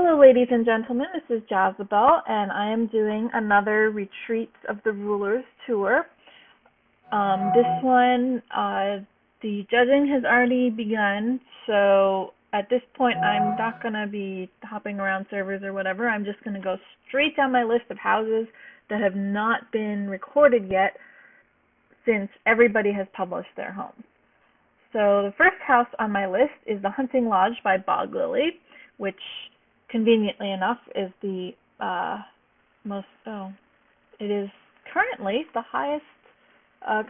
Hello ladies and gentlemen, this is Jazabel and I am doing another Retreats of the Rulers tour. This one, the judging has already begun, so at this point I'm not going to be hopping around servers or whatever. I'm just going to go straight down my list of houses that have not been recorded yet since everybody has published their homes. So the first house on my list is the Hunting Lodge by Boglily, which conveniently enough is the it is currently the highest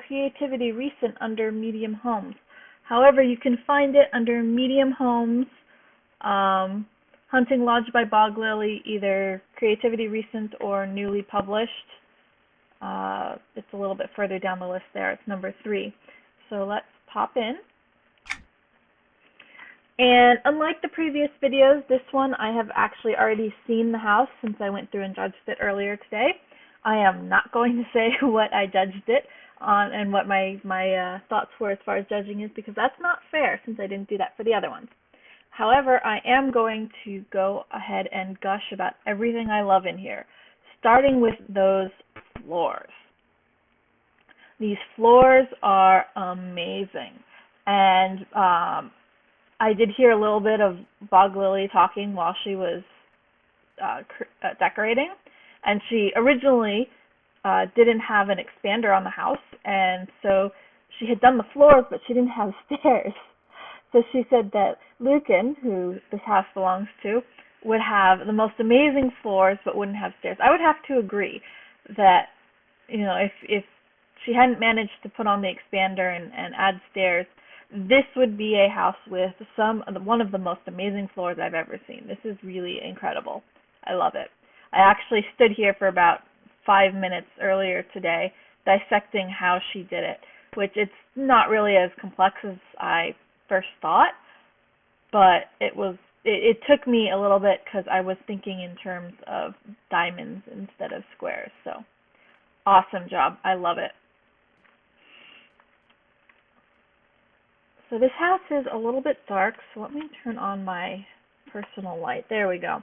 creativity recent under medium homes. However, you can find it under medium homes, Hunting Lodge by Boglily, either creativity recent or newly published. It's a little bit further down the list there. It's number 3. So let's pop in. And unlike the previous videos, this one I have actually already seen the house since I went through and judged it earlier today. I am not going to say what I judged it on and what my thoughts were as far as judging is, because that's not fair since I didn't do that for the other ones. However, I am going to go ahead and gush about everything I love in here, starting with those floors. These floors are amazing, and I did hear a little bit of Boglily talking while she was decorating, and she originally didn't have an expander on the house, and so she had done the floors, but she didn't have stairs. So she said that Lucan, who this house belongs to, would have the most amazing floors, but wouldn't have stairs. I would have to agree that, you know, if she hadn't managed to put on the expander and add stairs, this would be a house with one of the most amazing floors I've ever seen. This is really incredible. I love it. I actually stood here for about 5 minutes earlier today dissecting how she did it, which it's not really as complex as I first thought, but it took me a little bit because I was thinking in terms of diamonds instead of squares. So awesome job. I love it. So this house is a little bit dark, so let me turn on my personal light. There we go.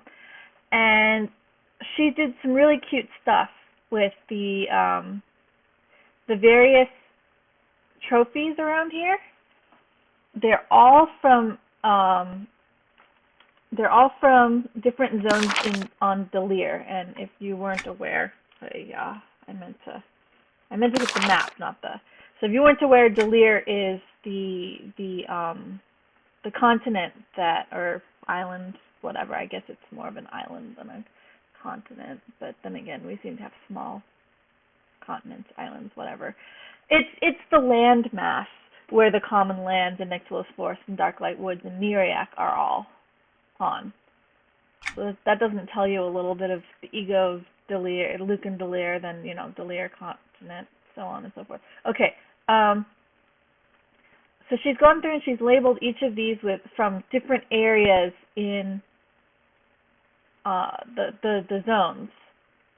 And she did some really cute stuff with the various trophies around here. They're all from different zones on Delir. And if you weren't aware, I meant to hit the map, not the. So if you weren't aware, Delir is the continent that, or island, whatever. I guess it's more of an island than a continent. But then again, we seem to have small continents, islands, whatever. It's the land mass where the common lands and Nyctalus Forest and Darklight Woods and Miriac are all on. So that doesn't tell you a little bit of the ego of Delir, Lucan Delir, then, you know, Delir continent, so on and so forth. Okay. So she's gone through and she's labeled each of these from different areas in the zones.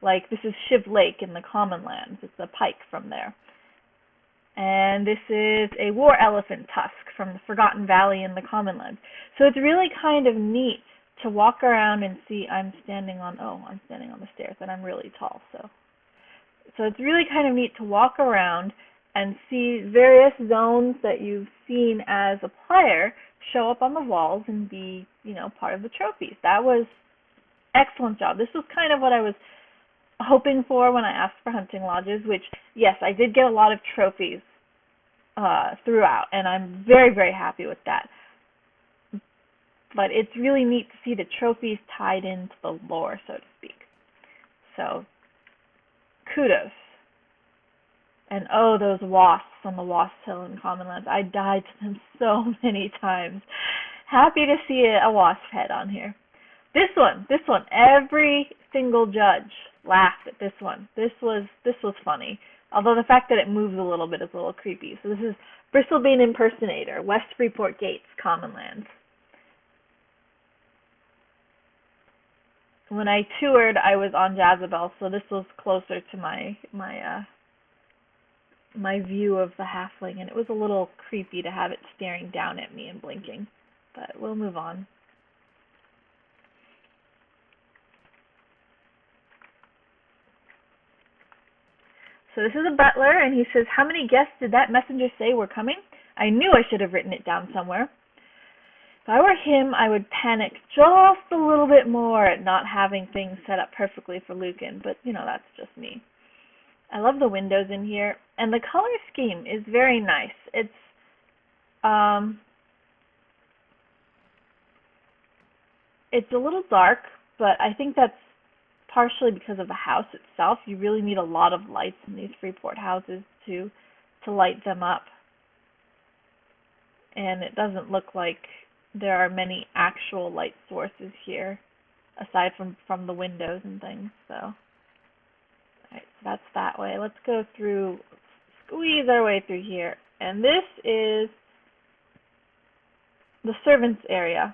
Like this is Shiv Lake in the Common Lands. It's a pike from there. And this is a war elephant tusk from the Forgotten Valley in the Common Lands. So it's really kind of neat to walk around and see. I'm standing on the stairs, and I'm really tall. So it's really kind of neat to walk around and see various zones that you've seen as a player show up on the walls and be, you know, part of the trophies. That was excellent job. This was kind of what I was hoping for when I asked for hunting lodges, which, yes, I did get a lot of trophies throughout, and I'm very, very happy with that. But it's really neat to see the trophies tied into the lore, so to speak. So, kudos. And oh, those wasps on the Wasp Hill in Common Lands. I died to them so many times. Happy to see a wasp head on here. This one, every single judge laughed at this one. This was funny. Although the fact that it moves a little bit is a little creepy. So this is Bristlebane Impersonator, West Freeport Gates, Common Lands. When I toured, I was on Jazabel, so this was closer to my view of the halfling, and it was a little creepy to have it staring down at me and blinking. But we'll move on. So this is a butler, and he says, "How many guests did that messenger say were coming? I knew I should have written it down somewhere." If I were him, I would panic just a little bit more at not having things set up perfectly for Lucan, but that's just me. I love the windows in here, and the color scheme is very nice. It's a little dark, but I think that's partially because of the house itself. You really need a lot of lights in these Freeport houses to light them up. And it doesn't look like there are many actual light sources here, aside from the windows and things. So, alright, so that's that way. Let's go through, squeeze our way through here. And this is the servants' area.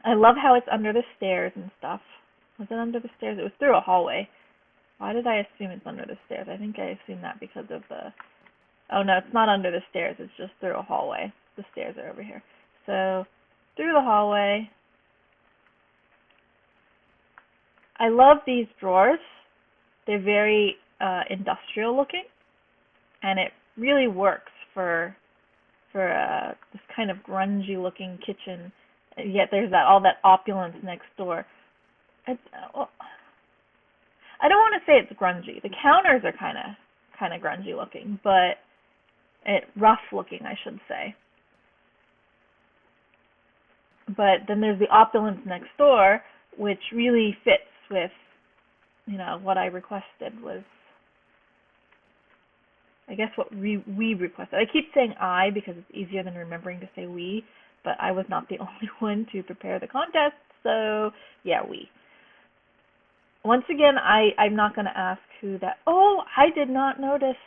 I love how it's under the stairs and stuff. Was it under the stairs? It was through a hallway. Why did I assume it's under the stairs? I think I assumed that because of the... Oh no, it's not under the stairs. It's just through a hallway. The stairs are over here. So, through the hallway. I love these drawers. They're very industrial looking. And it really works for this kind of grungy looking kitchen. Yet there's all that opulence next door. I don't want to say it's grungy. The counters are kind of grungy looking, but rough looking, I should say. But then there's the opulence next door, which really fits with, what I requested was, I guess what we requested. I keep saying I because it's easier than remembering to say we, but I was not the only one to prepare the contest, so yeah, we. Once again, I'm not going to ask who that... Oh, I did not notice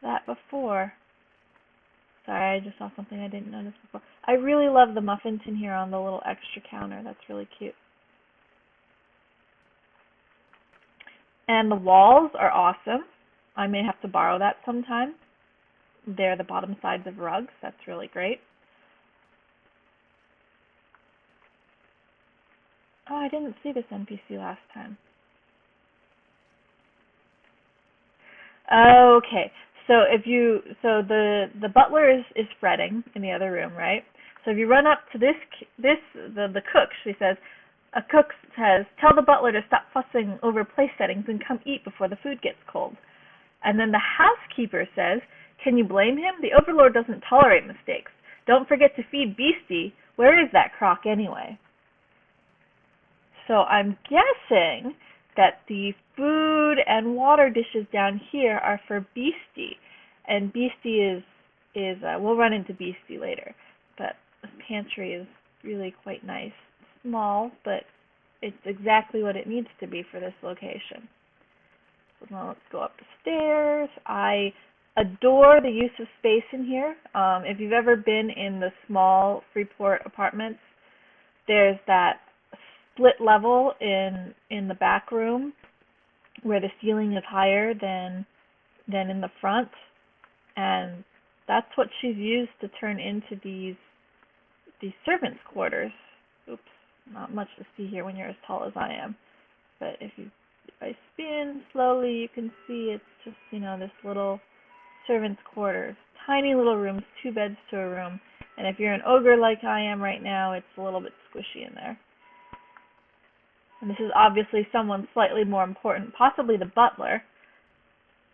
that before. Sorry, I just saw something I didn't notice before. I really love the muffin tin here on the little extra counter. That's really cute. And the walls are awesome. I may have to borrow that sometime. They're the bottom sides of rugs. That's really great. Oh, I didn't see this NPC last time. Okay, so the butler is fretting in the other room, right? So if you run up to the cook, a cook says, "Tell the butler to stop fussing over place settings and come eat before the food gets cold." And then the housekeeper says, "Can you blame him? The Overlord doesn't tolerate mistakes. Don't forget to feed Beastie. Where is that crock anyway?" So I'm guessing that the food and water dishes down here are for Beastie. And Beastie is we'll run into Beastie later. But the pantry is really quite nice. Small, but it's exactly what it needs to be for this location. So now let's go up the stairs. I adore the use of space in here. If you've ever been in the small Freeport apartments, there's that split level in the back room where the ceiling is higher than in the front, and that's what she's used to turn into these servants' quarters. Oops, not much to see here when you're as tall as I am, but if I spin slowly, you can see it's just this little servants' quarters, tiny little rooms, 2 beds to a room, and if you're an ogre like I am right now, it's a little bit squishy in there. And this is obviously someone slightly more important, possibly the butler,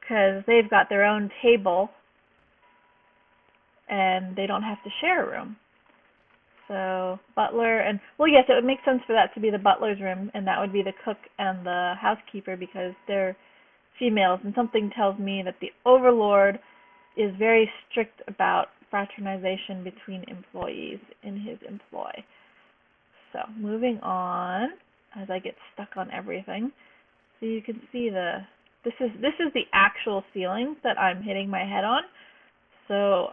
because they've got their own table and they don't have to share a room. So butler and, well, yes, it would make sense for that to be the butler's room, and that would be the cook and the housekeeper because they're females, and something tells me that the Overlord is very strict about fraternization between employees in his employ. So moving on, as I get stuck on everything, so you can see this is the actual ceiling that I'm hitting my head on. So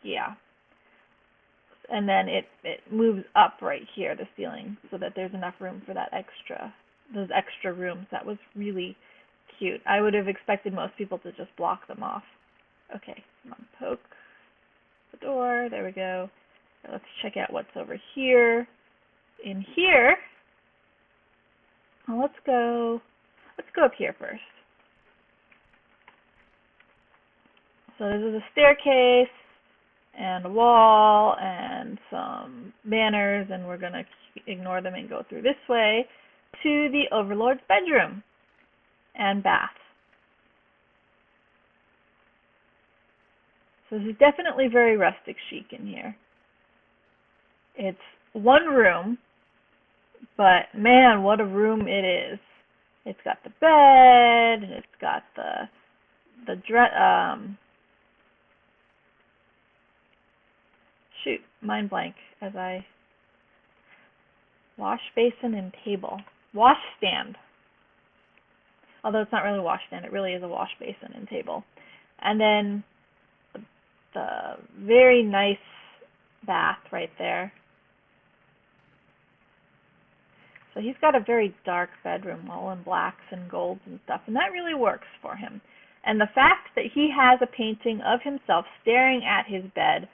yeah, and then it moves up right here, the ceiling, so that there's enough room for those extra rooms. That was really cute. I would have expected most people to just block them off. Okay, come on, poke the door. There we go. Let's check out what's over here. In here, Well, let's go up here first. So this is a staircase and a wall and some banners, and we're going to ignore them and go through this way to the Overlord's bedroom and bath. So this is definitely very rustic chic in here. It's one room, but man, what a room it is. It's got the bed, and it's got the shoot, mind blank as I wash basin and table. Wash stand. Although it's not really a wash stand, it really is a wash basin and table. And then the very nice bath right there. So he's got a very dark bedroom, all in blacks and golds and stuff, and that really works for him. And the fact that he has a painting of himself staring at his bed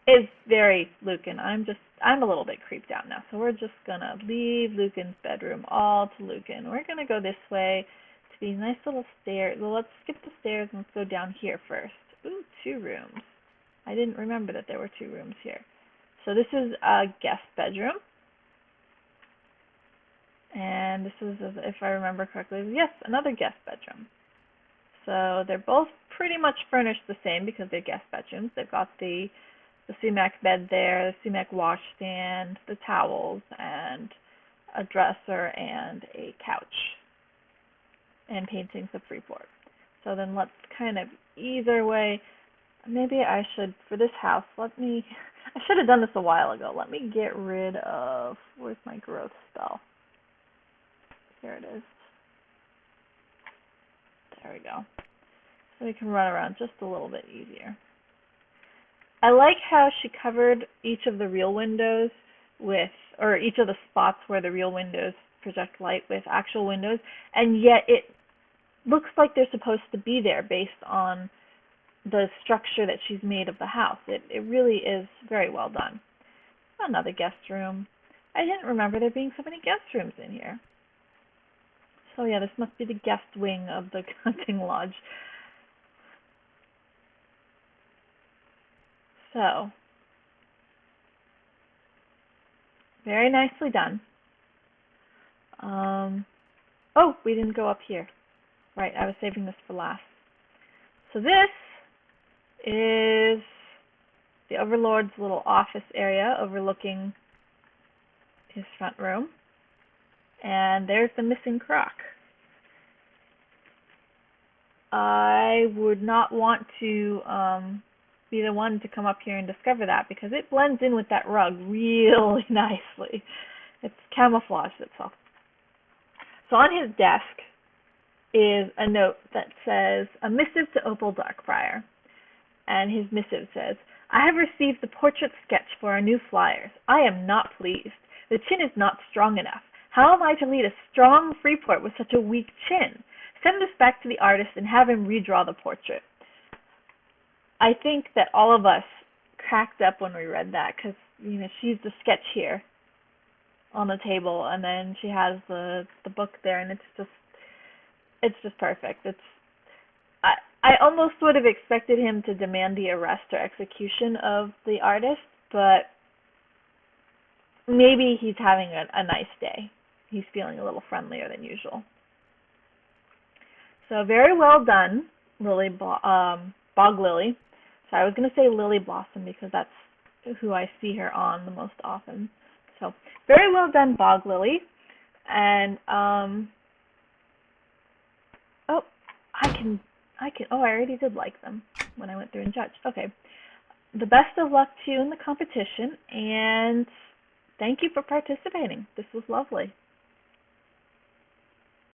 is very Lucan. I'm a little bit creeped out now, so we're just gonna leave Lucan's bedroom all to Lucan. We're gonna go this way to these nice little stairs. Well, let's skip the stairs and let's go down here first. Ooh, 2 rooms. I didn't remember that there were 2 rooms here. So this is a guest bedroom. And this is, if I remember correctly, yes, another guest bedroom. So they're both pretty much furnished the same because they're guest bedrooms. They've got the sumac bed there, the sumac washstand, the towels, and a dresser and a couch, and paintings of Freeport. So then let's kind of ease our way. Maybe I should, for this house, I should have done this a while ago. Let me get rid of, where's my growth spell? Here it is. There we go. So we can run around just a little bit easier. I like how she covered each of the real windows or each of the spots where the real windows project light with actual windows, and yet it looks like they're supposed to be there based on the structure that she's made of the house. It really is very well done. Another guest room. I didn't remember there being so many guest rooms in here. So yeah, this must be the guest wing of the hunting lodge. So, very nicely done. Oh, we didn't go up here. Right, I was saving this for last. So this is the Overlord's little office area overlooking his front room. And there's the missing crock. I would not want to be the one to come up here and discover that because it blends in with that rug really nicely. It's camouflaged itself. So on his desk is a note that says, "A missive to Opal Darkbriar." And his missive says, "I have received the portrait sketch for our new flyers. I am not pleased. The chin is not strong enough. How am I to lead a strong Freeport with such a weak chin? Send this back to the artist and have him redraw the portrait." I think that all of us cracked up when we read that because, you know, she's the sketch here on the table, and then she has the book there, and it's just perfect. I almost would have expected him to demand the arrest or execution of the artist, but maybe he's having a nice day. He's feeling a little friendlier than usual. So very well done, Boglily. So I was going to say Lily Blossom because that's who I see her on the most often. So very well done, Boglily. And I already did like them when I went through and judged. Okay. The best of luck to you in the competition, and thank you for participating. This was lovely.